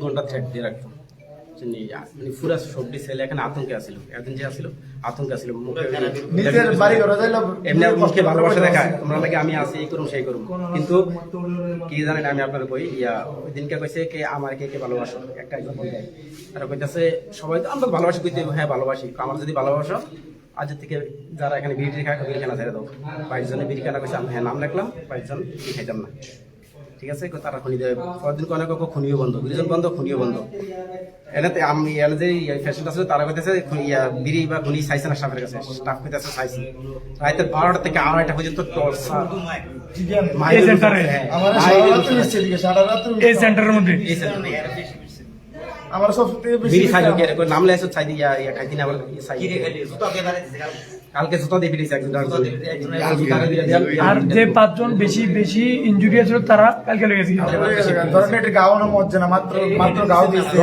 ঘন্টা থ্রেট দিয়ে রাখতাম মানে পুরা সবটি ছেলে এখানে আতঙ্কে আসছিল একদিন যে আসছিল আতঙ্কে আসছিল এমনি মুখে ভালোবাসা দেখায় তোমরা লাগে আমি আছি এই করুম সেই করুম কিন্তু কি জানেন আমি আপনার কই ওই দিনকে কইছে কে আমার কে কে ভালোবাসো একটা এক্সাম্পল দেয় তারা কইতাছে সবাই তো আমরা ভালোবাসি কইতে হ্যাঁ ভালোবাসি আমার যদি ভালোবাসো আজ থেকে যারা এখানে বিড়ি খায় বিড়িখানা ছেড়ে দাও 22 জনে বিড়িখানা কইছে আমি হ্যাঁ নাম লিখলাম 22 জন খাইতাম না ঠিক আছে তারা খুনি দেবে পরদিন অনেক খুনিও বন্ধ বিরিজন বন্ধ খুনিও বন্ধ এনাতে আমি এনে যে ফ্যাশনটা ছিল তারা কইতেছে বিড়ি বা খুনি চাইছে না স্টাফের কাছে স্টাফ কইতেছে চাইছে রাতে 12টা থেকে 2:30 পর্যন্ত টর্চার এই সেন্টারে এই সেন্টারের মধ্যে আমার সব থেকে বেশি বিড়ি খাইলো কে নাম লেছো চাই দিয়া খাইতি না আবার চাই কালকে জুতা দিয়ে ফিরেছে একজন আর যে 5 জন বেশি ইনজুরি আছে তারা কালকে লেগেছে ধরেন এটা গাওয়ানো মজ্জা না মাত্র গাও দিয়েছে